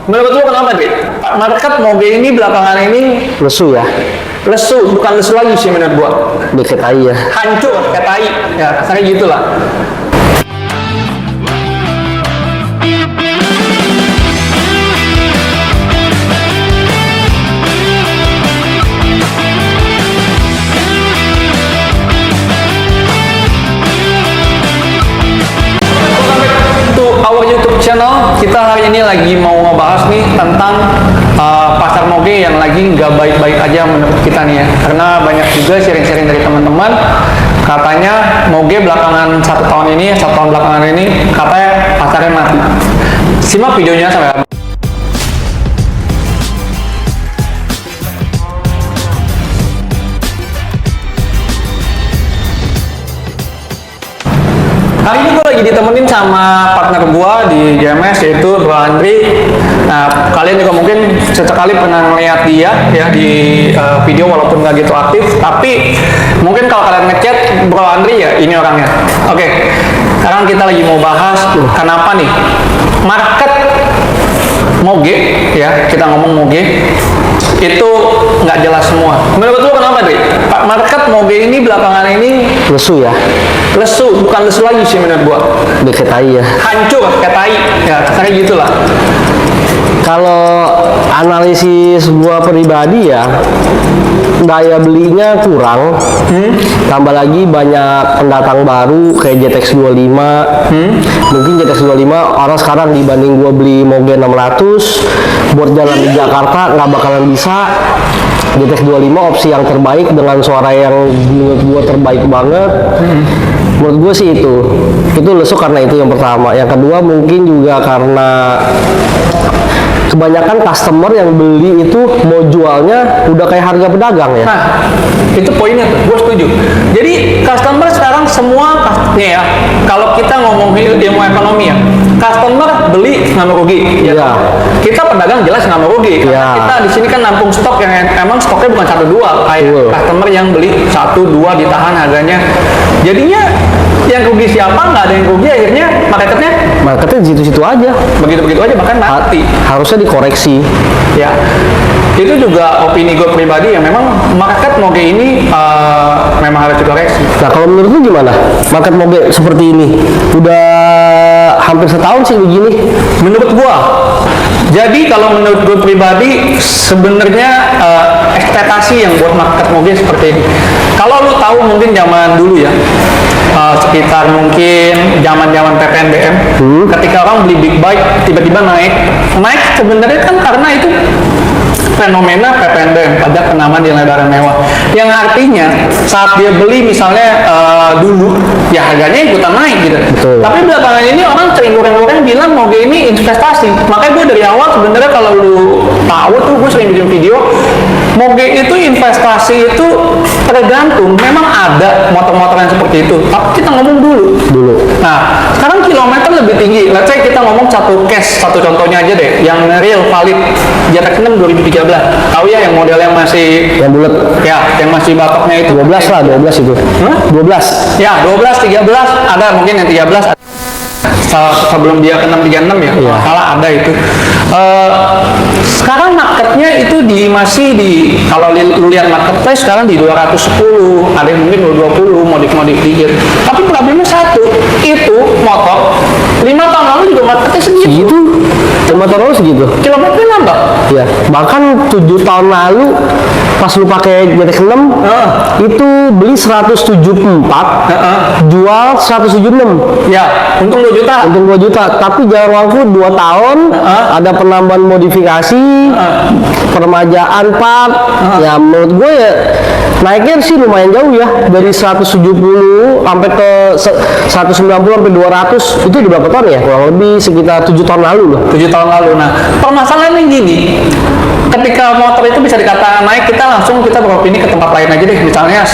Menurut lu kenapa, Dri? Market moge ini belakangan ini Lesu ya, lesu, bukan lesu lagi sih menurut gua. deket tai ya. Hancur kayak tai. Ya, kasarnya gitulah. Our YouTube channel, kita hari ini lagi mau ngebahas nih tentang pasar moge yang lagi nggak baik-baik aja menurut kita nih ya, karena banyak juga sharing-sharing dari teman-teman katanya moge belakangan satu tahun belakangan ini katanya pasarnya mati. Simak videonya sampai habis. Hari ini gue lagi ditemenin sama partner gue di GMS, yaitu Bro Andri. Nah, kalian juga mungkin sesekali pernah melihat dia ya di video walaupun nggak gitu aktif. Tapi mungkin kalau kalian ngechat Bro Andri ya ini orangnya. Oke, sekarang kita lagi mau bahas kenapa nih market moge ya, kita ngomong moge itu nggak jelas semua. Menurut lu kenapa, Dri? Market moge ini belakangan ini Lesu ya, lesu, bukan lesu lagi sih menurut gua. deket tai ya. Hancur kayak tai. Ya, kasarnya gitulah. Kalau analisis sebuah pribadi ya, daya belinya kurang. Tambah lagi banyak pendatang baru kayak JTX 25. Mungkin JTX 25 orang sekarang dibanding gua beli moge 600 buat jalan di Jakarta nggak bakalan bisa. JTX 25 opsi yang terbaik dengan suara yang menurut gua terbaik banget. Menurut gue sih itu lesu karena itu yang pertama. Yang kedua mungkin juga karena kebanyakan customer yang beli itu mau jualnya udah kayak harga pedagang ya. Nah, itu poinnya tuh, gue setuju. Jadi customer sekarang semua nih ya, kalau kita ngomong ilmu ekonomi ya, customer beli nggak mau rugi. Ya. Kita pedagang jelas nggak mau rugi. Karena kita di sini kan nampung stok yang emang stoknya bukan 1-2 kayak customer yang beli 1-2 ditahan harganya. Jadinya yang rugi siapa? Nggak ada yang rugi, akhirnya marketnya di situ-situ aja, begitu-begitu aja, bahkan mati. Harusnya dikoreksi ya. Itu juga opini gue pribadi yang memang market moge ini memang harus dikoreksi. Nah, kalau menurut lu gimana market moge seperti ini? Udah hampir setahun sih begini menurut gua. Jadi kalau menurut gue pribadi sebenarnya ekspektasi yang buat market moge seperti ini. Kalau lu tahu mungkin zaman dulu ya, sekitar mungkin zaman PPNBM, ketika orang beli big bike tiba-tiba naik sebenarnya kan karena itu fenomena PPNBM, pajak penambahan nilai barang mewah, yang artinya saat dia beli misalnya dulu ya harganya ikutan naik gitu. Betul. Tapi belakangan ini orang sering goreng-goreng bilang moge ini investasi. Makanya gue dari awal sebenarnya kalau lu tahu tuh gue sering bikin video moge itu investasi itu tergantung. Memang ada motor-motor yang seperti itu, tapi kita ngomong dulu. Nah, sekarang kilometer lebih tinggi. Let's say kita ngomong satu contohnya aja deh, yang real valid JTX 6 2013. Tahu ya yang model yang masih yang bulat ya, yang masih batoknya itu 12 lah, 12 itu. 12 ya, 12 13 ada, mungkin yang 13 sebelum dia ke 636 ya, salah ada itu. Sekarang marketnya itu masih di, kalau lu lihat marketplace sekarang di 210, ada yang mungkin 220, modif-modif dikit. Tapi problemnya satu, itu motor 5 tahun lalu juga marketnya segitu. 5 tahun lalu segitu. Kilometernya nambah. Ya, bahkan 7 tahun lalu pas lu pakai JTX 6 itu beli 174, jual 176. Ya, untung 2 juta. Untung 2 juta, tapi jalan waktu 2 tahun, ada penambahan modifikasi, peremajaan part. Ya menurut gue ya naiknya sih lumayan jauh ya, dari 170 sampai ke 190 sampai 200. Itu di berapa tahun ya? Kurang lebih sekitar 7 tahun lalu loh. 7 tahun lalu. Nah, permasalahannya gini, ketika motor itu bisa dikatakan naik, kita beropini ke tempat lain aja deh, misalnya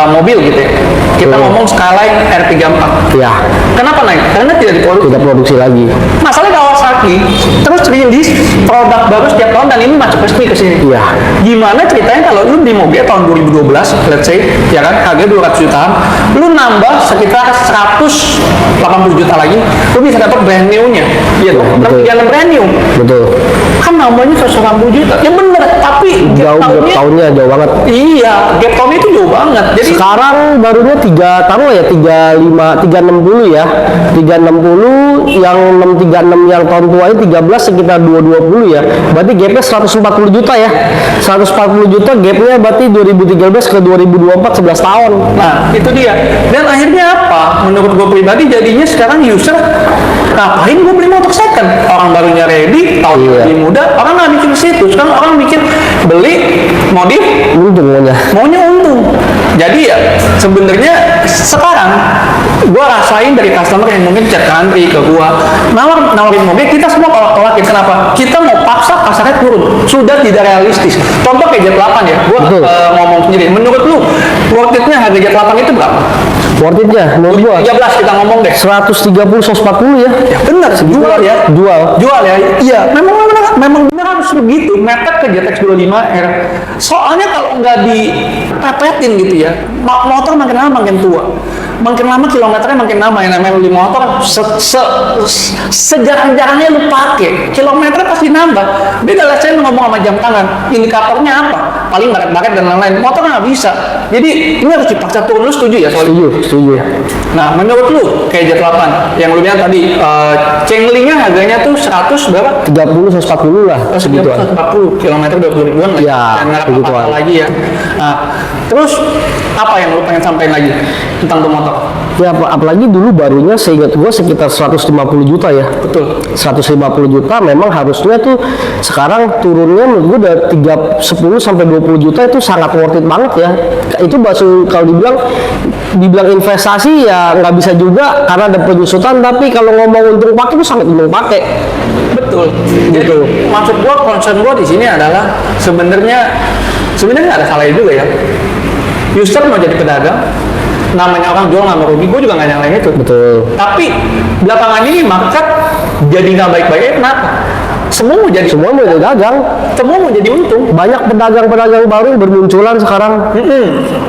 mobil gitu ya. Kita ngomong Skyline R34. Ya. Kenapa naik? Karena tidak produksi lagi. Masalahnya Kawasaki terus rilis produk baru setiap tahun dan ini masuk resmi ke sini. Iya. Gimana ceritanya kalau lu di mobil tahun 2012, let's say, ya kan, harga 200 jutaan, lu nambah sekitar 180 juta lagi, lu bisa dapat brand new-nya. Iya, 636 brand new. Betul. kan nambahnya 160 juta. Ya bener, tapi Jauh, gap tahunnya jauh banget. iya, gap tahunnya itu jauh banget. Jadi Sekarang barunya 360 ya, 360 yang 636 yang tahun tuanya 13 sekitar 220 ya, berarti gapnya 140 juta ya, 140 juta gapnya berarti 2013 ke 2024 11 tahun. nah, itu dia. Dan akhirnya apa? Menurut gue pribadi jadinya sekarang user ngapain gue beli motor second? Orang barunya ready, tahun lebih muda, orang nggak mikir ke situ. Sekarang orang mikir beli modif, Untung maunya untung. Jadi ya sebenarnya sekarang gue rasain dari customer yang mungkin chat ke Andri ke gue nawarin mobil, kita semua tolak-tolakin. Kenapa? Kita mau paksa kasarnya turun, sudah tidak realistis. Contoh kayak Jet 8 ya, gue ngomong sendiri. Menurut lu worth it-nya harga Jet 8 itu berapa? worth it-nya menurut gua 13 kita ngomong deh. 130 140 ya. Ya benar, jual ya. Jual ya. Iya, memang benar harus begitu. Mepet ke GTX 25R. Soalnya kalau nggak dipepetin gitu ya, motor makin lama makin tua. Makin lama kilometernya makin lama. Yang namanya beli motor sejarang-jarangnya lu pakai, kilometernya pasti nambah. Beda lah saya ngomong sama jam tangan, indikatornya apa? Paling baret-baret dan lain-lain. Motor nggak bisa. Jadi ini harus dipaksa turun. Lu setuju ya soal itu? Setuju. Nah, menurut lu kayak Jet 8 yang lu bilang tadi, Chenglingnya harganya tuh 100 berapa? 30 140 lah segitu. 140 kilometer 20 ribuan lah. Ya, ngarep begituan. apa lagi ya. Nah, terus apa yang lu pengen sampaikan lagi tentang tuh motor? Ya apalagi dulu barunya seingat gua sekitar 150 juta ya. Betul. 150 juta memang harusnya tuh sekarang turunnya menurut gua udah 10 sampai 20 juta itu sangat worth it banget ya. Itu baru kalau dibilang investasi ya nggak bisa juga karena ada penyusutan, tapi kalau ngomong untung pakai itu sangat untung pakai. Betul. Jadi maksud gua, concern gua di sini adalah sebenarnya nggak ada salahnya juga ya. User mau jadi pedagang, namanya orang jual nggak mau rugi, gue juga nggak nyalain itu. Betul. Tapi belakangan ini market jadi nggak baik-baiknya kenapa? Semua mau jadi dagang, semua mau jadi untung. banyak pedagang-pedagang baru bermunculan sekarang.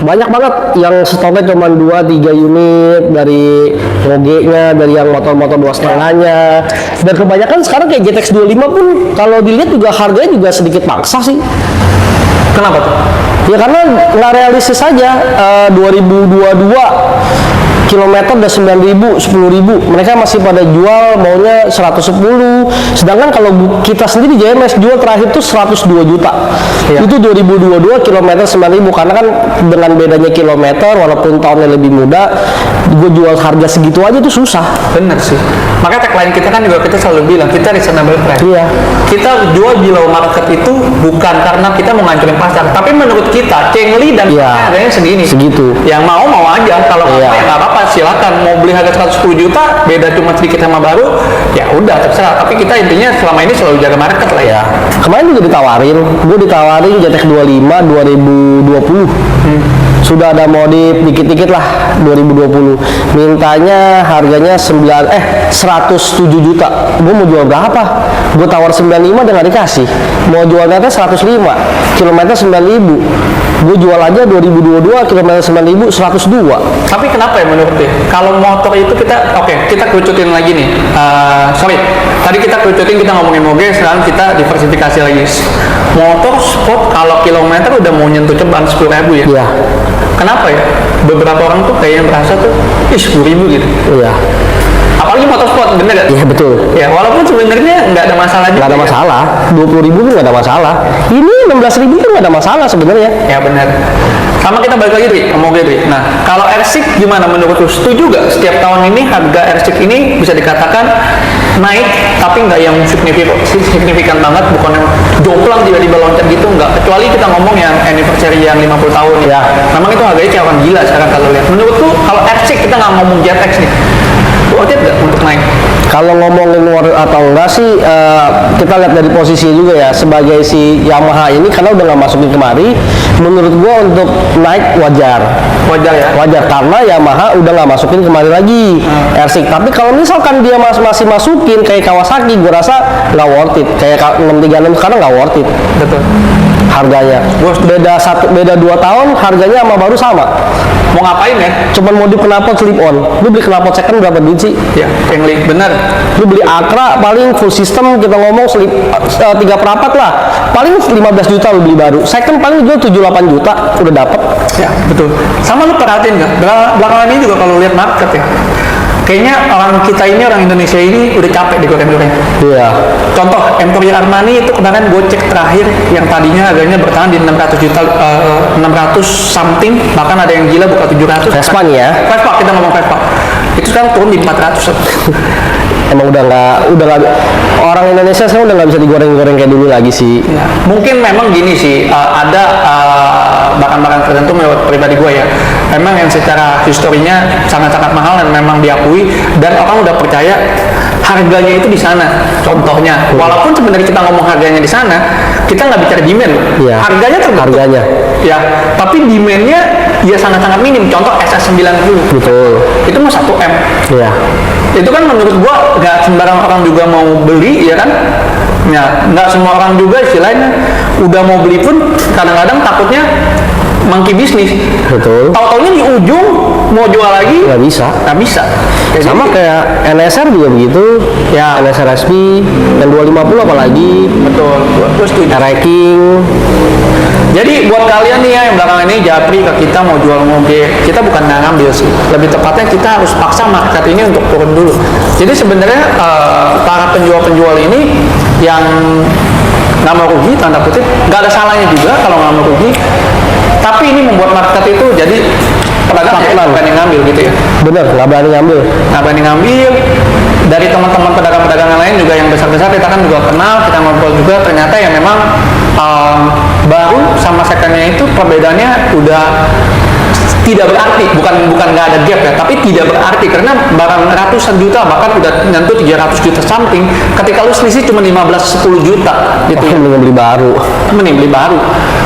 Banyak banget yang stoknya cuma 2-3 unit dari Moge-nya, dari yang motor-motor 2,5-nya, dan kebanyakan sekarang kayak GTX 25 pun kalau dilihat juga harganya juga sedikit maksa sih. Kenapa tuh? Ya karena nggak realistis saja. 2022 kilometer udah 9.000, 10.000, mereka masih pada jual maunya 110. Sedangkan kalau kita sendiri JMS jual terakhir tuh 102 juta. Iya. Itu 2022 kilometer 9.000, karena kan dengan bedanya kilometer walaupun tahunnya lebih muda, gue jual harga segitu aja tuh susah. Bener sih. Makanya tagline kita kan juga kita selalu bilang kita reasonable price. Iya. Kita jual below market itu bukan karena kita mau ngancurin pasar, tapi menurut kita Cengli dan Iya. harganya segini. Segitu. Yang mau aja, kalau nggak Iya. mau ya nggak apa-apa, silakan. Mau beli harga 110 juta, beda cuma sedikit sama baru, ya udah terserah. Tapi kita intinya selama ini selalu jaga market lah ya. Kemarin juga gue ditawarin GTX 25 2020. Sudah ada modif dikit-dikit lah 2020. Mintanya harganya 107 juta. Gue mau jual berapa? Gue tawar 95 dan nggak dikasih. Mau jual ternyata 105, kilometer 9.000. Gue jual aja 2022 kilometer 9.000 102. Tapi kenapa ya menurut dia? Kalau motor itu kita kita kerucutin lagi nih. Tadi kita kerucutin, kita ngomongin moge, sekarang kita diversifikasi lagi. Motor sport kalau kilometer udah mau nyentuh ceban 10.000 ya. Iya. Kenapa ya? Beberapa orang tuh kayaknya merasa tuh 10.000 gitu. Iya. Apalagi motor sport, bener gak? Iya betul. Ya, walaupun sebenarnya nggak ada masalah juga. Nggak ada ya. masalah. 20.000 pun nggak ada masalah. Ini 16.000 pun nggak ada masalah sebenarnya. Ya benar. Sama kita balik lagi, Dri, ngomong Dri. Nah, kalau R6 gimana menurut lu? Setuju gak setiap tahun ini harga R6 ini bisa dikatakan naik, tapi nggak yang signifikan banget, bukan yang jomplang tiba-tiba loncat gitu, nggak. Kecuali kita ngomong yang anniversary yang 50 tahun Ya. Memang itu harganya cawan gila sekarang kalau lihat. Menurut lu, kalau R6 kita nggak ngomong GTX nih, worth it nggak untuk naik? Kalau ngomongin worth it atau enggak sih, kita lihat dari posisi juga ya. Sebagai si Yamaha ini karena udah nggak masukin kemari, menurut gua untuk naik wajar. Wajar ya? Wajar karena Yamaha udah nggak masukin kemari lagi R6. Tapi kalau misalkan dia masih masukin kayak Kawasaki, gua rasa nggak worth it. Kayak 636 sekarang nggak worth it Betul. harganya. Beda 2 tahun harganya sama baru sama. mau ngapain ya? Cuman modif knalpot slip on. Lu beli knalpot second berapa duit sih? Ya, yang bener. Lu beli Akra paling full system kita ngomong slip 3/4 lah. Paling 15 juta lu beli baru. Second paling jual 7-8 juta udah dapet. Ya, betul. Sama lu perhatiin nggak? Belakangan ini juga kalau lihat market ya, kayaknya orang kita ini, orang Indonesia ini udah capek digoreng-goreng. Iya. Contoh, Emporio Armani itu kemarin gue cek terakhir yang tadinya harganya bertahan di 600 juta, 600 something, bahkan ada yang gila buka 700. Vespa nih ya. Vespa, kita ngomong Vespa. Itu sekarang turun di 400. Emang udah nggak orang Indonesia sekarang udah nggak bisa digoreng-goreng kayak dulu lagi sih. Ya, mungkin memang gini sih, ada barang-barang tertentu menurut pribadi gue ya, memang yang secara historinya sangat-sangat mahal dan memang diakui dan orang udah percaya harganya itu di sana. Contohnya, walaupun sebenarnya kita ngomong harganya di sana, kita nggak bicara demand, Iya. harganya terbentuk. Harganya. Ya, tapi demandnya ya sangat-sangat minim. Contoh SS90, Betul. itu mah 1M. Iya. Itu kan menurut gua nggak sembarang orang juga mau beli, ya kan? Ya, nggak semua orang juga istilahnya udah mau beli pun kadang-kadang takutnya monkey bisnis. Betul. Tahu-taunya di ujung mau jual lagi Nggak bisa. nggak bisa. Sama kayak NSR juga begitu. Ya. NSR SP yang 250 apalagi. Betul. Gua setuju. Ranking. Jadi buat kalian nih ya yang belakangan ini japri ke kita mau jual moge, kita bukan nggak ngambil sih. Lebih tepatnya kita harus paksa market ini untuk turun dulu. Jadi sebenarnya para penjual-penjual ini yang nggak mau rugi, tanda kutip, nggak ada salahnya juga kalau nggak mau rugi. Tapi ini membuat market itu jadi pedagang nggak berani ngambil gitu ya. Bener, nggak berani ngambil. Nggak berani ngambil. Dari teman-teman pedagang-pedagang yang lain juga yang besar-besar kita kan juga kenal, kita ngobrol juga, ternyata yang memang baru sama secondnya itu perbedaannya udah tidak berarti, bukan nggak ada gap ya, tapi tidak berarti karena barang ratusan juta bahkan udah nyentuh 300 juta something, ketika lu selisih cuma 15-10 juta gitu ya. Mending beli baru. Mending beli baru,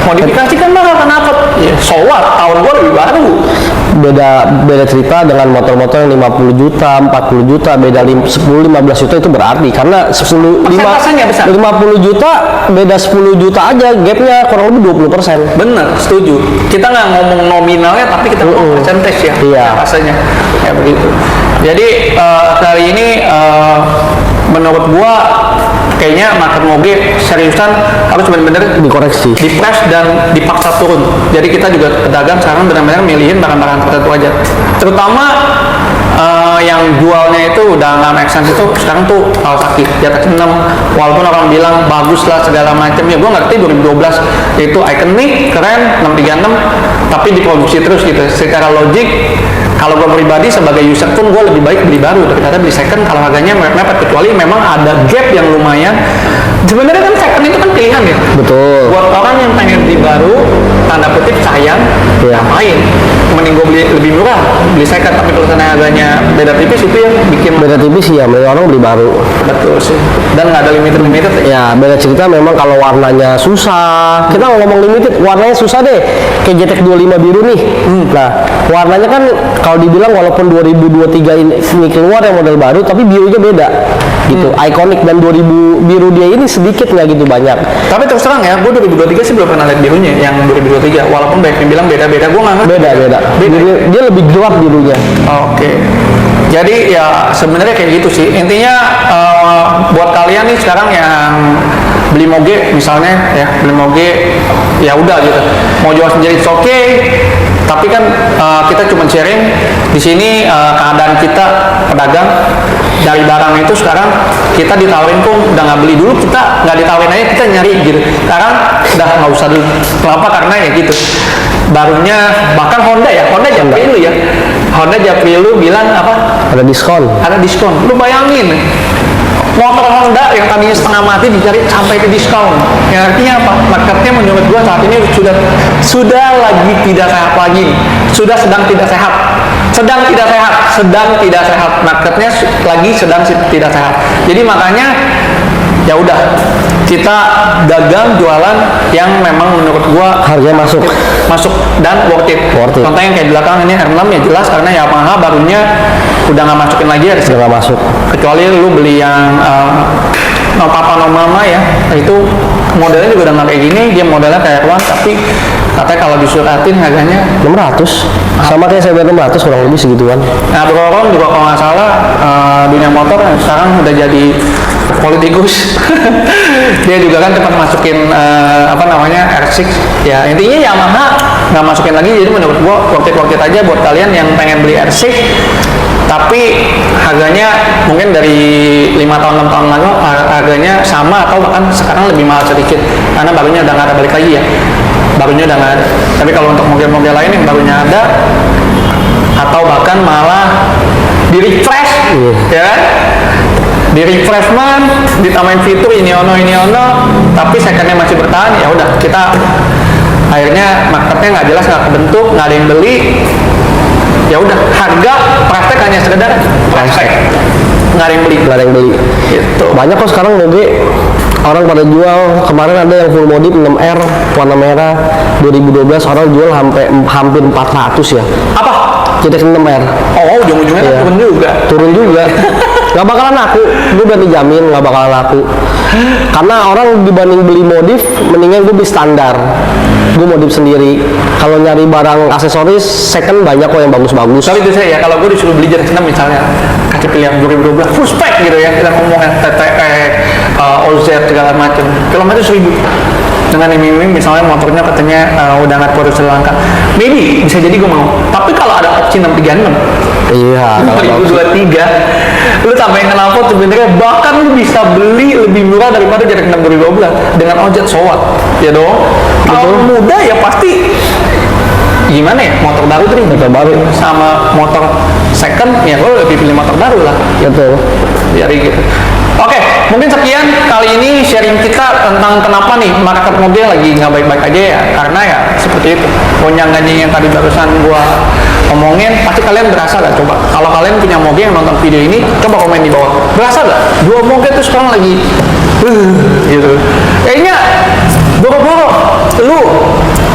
modifikasi kan mahal, kenapa? Ya, so what? Tahun gua lebih baru. Beda cerita dengan motor-motor yang 50 juta, 40 juta, beda 10-15 juta itu berarti karena persentasenya besar. 50 juta beda 10 juta aja gapnya kurang lebih 20%. Bener, setuju. Kita nggak ngomong nominalnya, tapi kita ngomong percentage ya. Iya. Rasanya kayak begitu. Jadi kali ini menurut gua kayaknya market moge seriusan harus benar-benar Dikoreksi. dipres dan dipaksa turun. Jadi kita juga pedagang sekarang benar-benar milihin barang-barang tertentu aja. Terutama yang jualnya itu udah nggak make sense itu sekarang tuh Kawasaki di atas 6, walaupun orang bilang bagus lah segala macam, ya gue ngerti 2012 itu ikonik keren 636 tapi diproduksi terus gitu. Secara logik kalau gue pribadi sebagai user pun gue lebih baik beli baru daripada beli second kalau harganya mepet, kecuali memang ada gap yang lumayan. Sebenarnya kan second itu kan pilihan ya. Betul. Buat orang yang pengen beli baru, tanda kutip sayang, Iya. ngapain? Mending gue beli lebih murah, beli second. Tapi kalau sana harganya beda tipis itu yang bikin Beda tipis sih ya, orang beli baru. betul sih. Dan nggak ada limited ya. Ya beda cerita memang kalau warnanya susah. Kita ngomong limited, warnanya susah deh. Kayak JTEK 25 biru nih. Nah, warnanya kan kalau dibilang walaupun 2023 ini keluar yang model baru, tapi birunya beda. Gitu, ikonik dan 2000 biru dia ini sedikit nggak gitu banyak. Tapi terus terang ya, gue 2023 sih belum pernah lihat birunya yang 2023. Walaupun banyak yang bilang beda-beda, gue nggak ngerti. Beda. Dia lebih gelap birunya. Oke. Jadi ya sebenarnya kayak gitu sih. Intinya buat kalian nih sekarang yang beli moge misalnya ya, beli moge ya udah gitu. Mau jual sendiri oke. Tapi kan kita cuma sharing di sini keadaan kita pedagang dari barang itu sekarang kita ditawarin kok udah nggak beli dulu, kita nggak ditawarin aja, kita nyari gitu. Sekarang udah nggak usah dulu. Kenapa? Karena ya gitu. Barunya bahkan Honda Japri lu ya. Honda Japri lu bilang apa? Ada diskon. Ada diskon. Lu bayangin motor Honda yang tadinya setengah mati dicari sampai ke diskon. Yang artinya apa? Marketnya menurut gua saat ini sudah lagi tidak sehat lagi. Sudah sedang tidak sehat. Sedang tidak sehat. Marketnya lagi sedang tidak sehat. Jadi makanya ya udah kita dagang jualan yang memang menurut gua Harganya masuk dan worth it. Contohnya yang kayak di belakang ini R6 ya jelas karena Yamaha barunya udah nggak masukin lagi ya, Sudah nggak masuk. kecuali lu beli yang no papa no mama ya, itu modelnya juga udah nggak kayak gini, dia modelnya kayak R1 tapi katanya kalau disuratin harganya 600 sama kayak CBR 600 kurang lebih segituan. Nah, Bro Ron juga kalau nggak salah dunia motor sekarang udah jadi politikus. Dia juga kan cepat masukin apa namanya R6. Ya intinya Yamaha nggak masukin lagi. Jadi menurut gua worth it aja buat kalian yang pengen beli R6. Tapi harganya mungkin dari 5 tahun 6 tahun lalu harganya sama atau bahkan sekarang lebih mahal sedikit karena barunya udah nggak ada balik lagi ya. Barunya udah nggak ada. Tapi kalau untuk mobil-mobil lain yang barunya ada atau bahkan malah di refresh, ya kan? Di refreshment, ditambahin fitur ini ono, tapi secondnya masih bertahan, ya udah kita akhirnya marketnya nggak jelas, nggak kebentuk, nggak ada yang beli, ya udah harga praktek hanya sekedar praktek, nggak ada yang beli. Gitu. Banyak kok sekarang moge orang pada jual. Kemarin ada yang full modif 6R warna merah 2012 orang jual hampir 400 ya. Apa? JTX 6R. Oh, ujung-ujungnya Iya. Turun juga. Nggak bakalan laku, gue berani jamin nggak bakalan laku. Karena orang dibanding beli modif, mendingan gue beli standar. Gue modif sendiri. Kalau nyari barang aksesoris second banyak kok yang bagus-bagus. Tapi itu saya ya, kalau gue disuruh beli JTX 6 misalnya kasih pilihan 2012 full spec gitu ya, kita ngomongnya TTE, OZ segala macam, kilometer 1000 dengan iming-iming misalnya motornya katanya udah nggak perlu Sri Lanka, maybe bisa jadi gue mau. Tapi kalau ada opsi 636 Iya, kalau 2023 lu tambahin knalpot sebenarnya bahkan lu bisa beli lebih murah daripada JTX 6 2012 dengan OZ sowat ya dong. Kalau muda ya pasti gimana ya, motor baru tuh motor baru sama motor second ya lo lebih pilih motor baru lah gitu. Jadi gitu. Oke, mungkin sekian kali ini sharing kita tentang kenapa nih market mobil lagi nggak baik-baik aja ya, karena ya seperti itu gonjang-ganjing yang tadi barusan gua omongin. Pasti kalian berasa gak? Coba kalau kalian punya mobil yang nonton video ini, coba komen di bawah, berasa gak dua mobil tuh sekarang lagi gitu kayaknya boro-boro lu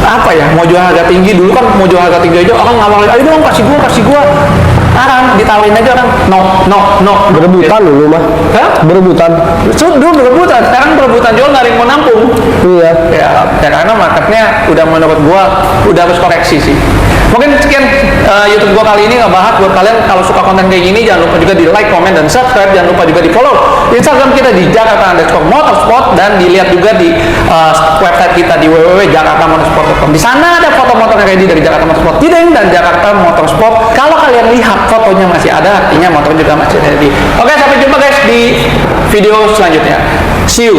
apa ya, mau jual harga tinggi. Dulu kan mau jual harga tinggi aja orang ngawalin, ayo dong kasih gua. Sekarang ditawarin aja orang no Berebutan dulu mah. Hah? Berebutan. Dulu berebutan, sekarang berebutan jual, nggak ada yang mau nampung. Iya. Ya karena marketnya udah menurut gua udah harus koreksi sih. Mungkin sekian YouTube gua kali ini ngebahas. Buat kalian kalau suka konten kayak gini, jangan lupa juga di like, comment, dan subscribe. Jangan lupa juga di follow Instagram kita di Jakarta_Motorsport, dan dilihat juga di website kita di www.jakartamotorsport.com. Di sana ada foto motor yang ready dari Jakarta Motorsport Tideng dan Jakarta Motorsport. Kalau kalian lihat fotonya masih ada, artinya motor juga masih ready. Oke, sampai jumpa guys di video selanjutnya. See you.